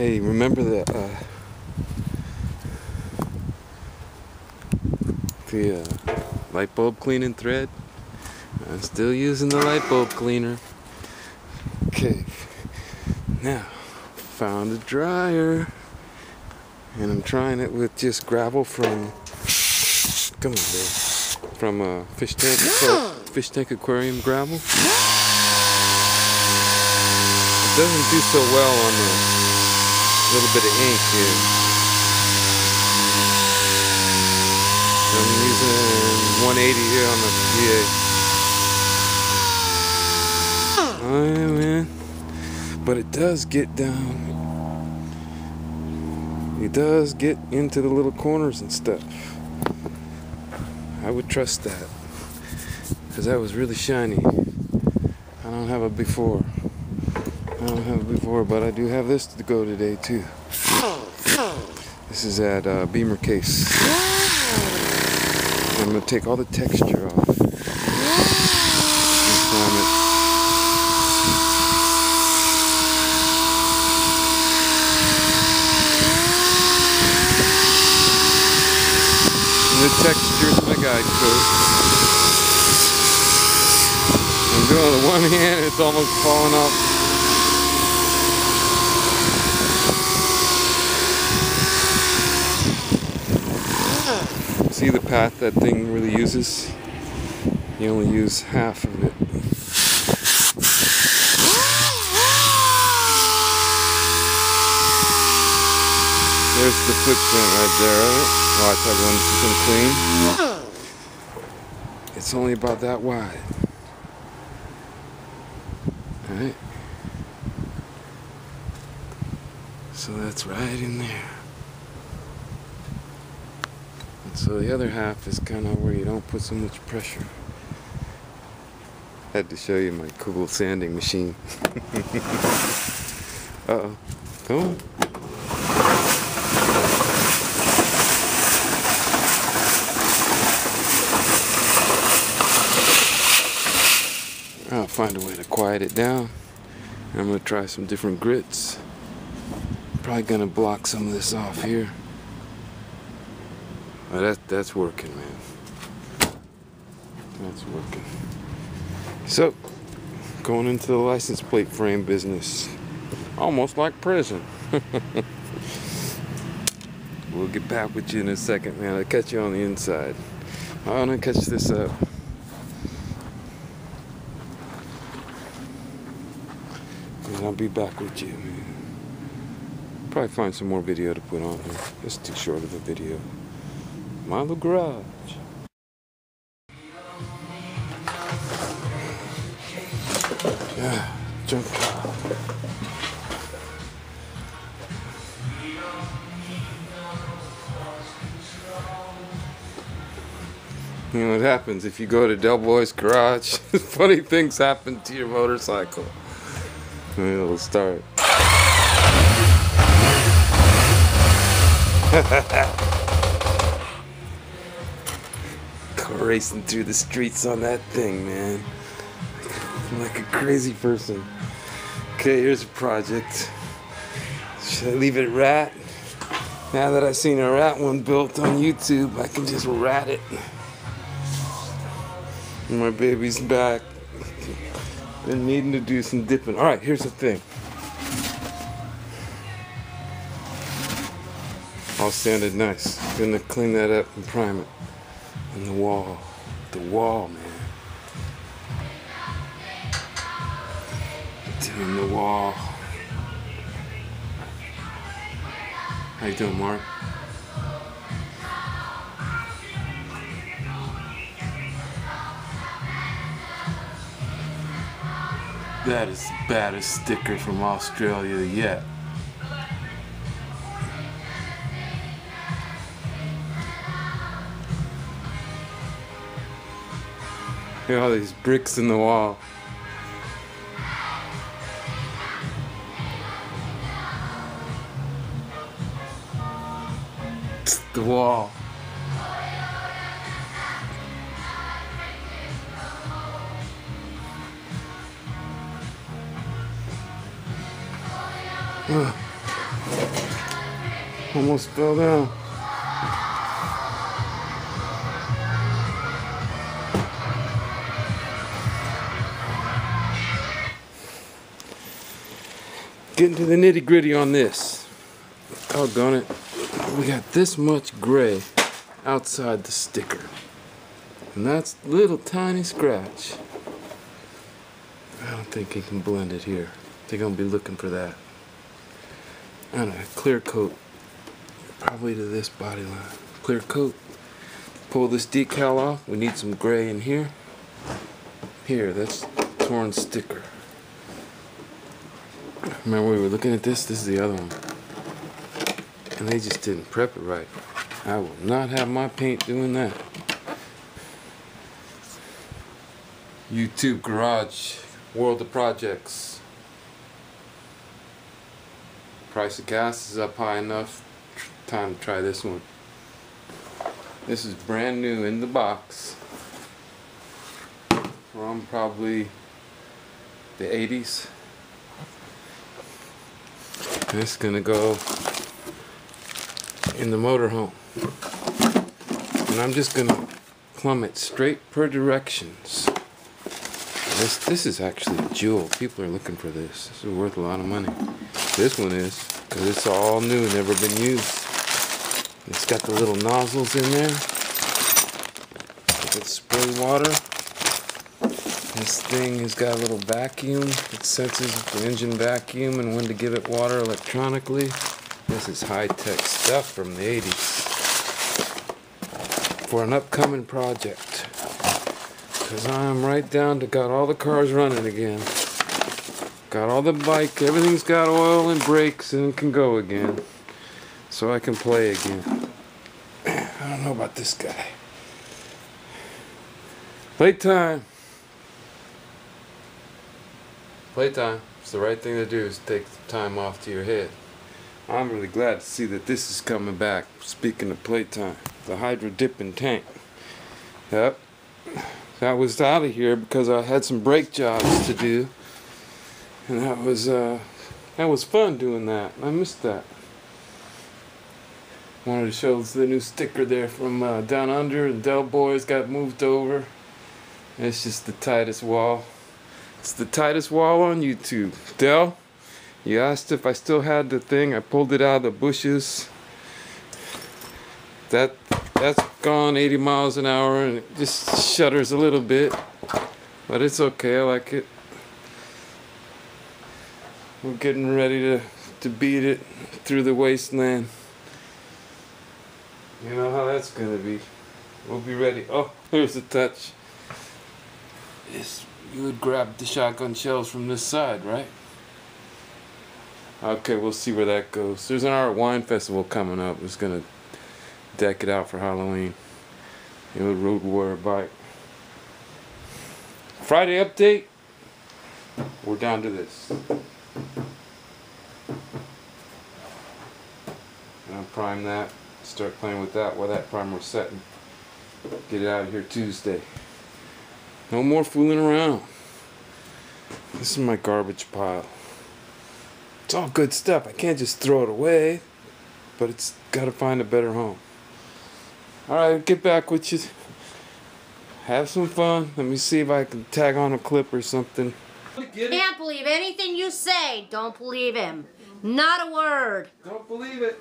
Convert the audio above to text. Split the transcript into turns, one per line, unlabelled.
Hey, remember the light bulb cleaning thread? I'm still using the light bulb cleaner. Okay, now found a dryer, and I'm trying it with just gravel from from a fish tank aquarium gravel. It doesn't do so well on the little bit of ink here. I'm using 180 here on the PA. Oh yeah, man. But it does get down. It does get into the little corners and stuff. I would trust that, because that was really shiny. I don't have a before. But I do have this to go today too. This is at Beamer Case. I'm going to take all the texture off. And the texture is my guidepost. I'm doing it with one hand, it's almost falling off. See the path that thing really uses? You only use half of it. There's the footprint right there of it. Watch, I want this clean. It's only about that wide. Alright. So that's right in there. So the other half is kind of where you don't put so much pressure. Had to show you my cool sanding machine. Uh-oh. Come on. I'll find a way to quiet it down. I'm going to try some different grits. Probably going to block some of this off here. Oh, that's working, man. That's working. So, going into the license plate frame business. Almost like prison. We'll get back with you in a second, man. I'll catch you on the inside. I want to catch this up. And I'll be back with you, man. Probably find some more video to put on here. It's too short of a video. Milogarage. Yeah, junk pile. You know what happens if you go to Del Boy's garage? Funny things happen to your motorcycle. It'll start. Racing through the streets on that thing, man. I'm like a crazy person. Okay, here's a project. Should I leave it rat? Now that I've seen a rat one built on YouTube, I can just rat it. And my baby's back. Been needing to do some dipping. Alright, here's the thing. All sanded nice. Gonna clean that up and prime it. And the wall, man. Doing the wall. How you doing, Mark? That is the baddest sticker from Australia yet. Look at all these bricks in the wall. It's the wall. Almost fell down. Getting to the nitty gritty on this. Doggone it. We got this much gray outside the sticker. And that's a little tiny scratch. I don't think you can blend it here. They're gonna be looking for that. And a clear coat. Probably to this body line. Clear coat. Pull this decal off. We need some gray in here. Here, that's torn sticker. Remember we were looking at this? This is the other one. And they just didn't prep it right. I will not have my paint doing that. YouTube garage, world of projects. Price of gas is up high enough. Time to try this one. This is brand new in the box. From probably the 80s. And it's gonna go in the motorhome. And I'm just gonna plumb it straight per directions. This is actually a jewel. People are looking for this. This is worth a lot of money. This one is, because it's all new, never been used. It's got the little nozzles in there. It's spray water. This thing has got a little vacuum. It senses the engine vacuum and when to give it water electronically. This is high-tech stuff from the 80s. For an upcoming project. Because I'm right down to got all the cars running again. Got all the bike, everything's got oil and brakes and it can go again. So I can play again. I don't know about this guy. Playtime. Playtime. It's the right thing to do is take time off to your head. I'm really glad to see that this is coming back. Speaking of playtime. The hydro dipping tank. Yep. I was out of here because I had some brake jobs to do. And that was fun doing that. I missed that. Wanted to show the new sticker there from down under. The Del Boys got moved over. It's just the tightest wall. It's the tightest wall on YouTube. Del, you asked if I still had the thing. I pulled it out of the bushes. That's gone 80 miles an hour and it just shudders a little bit. But it's okay, I like it. We're getting ready to beat it through the wasteland. You know how that's gonna be. We'll be ready. Oh, here's the touch. You would grab the shotgun shells from this side, right? Okay, we'll see where that goes. There's an art wine festival coming up. It's gonna deck it out for Halloween. You know, Road Warrior bike. Friday update. We're down to this. And I'll prime that. Start playing with that while that primer's setting. Get it out of here Tuesday. No more fooling around. This is my garbage pile. It's all good stuff. I can't just throw it away. But it's got to find a better home. Alright, get back with you. Have some fun. Let me see if I can tag on a clip or something.
Can't believe anything you say. Don't believe him. Not a word.
Don't believe it.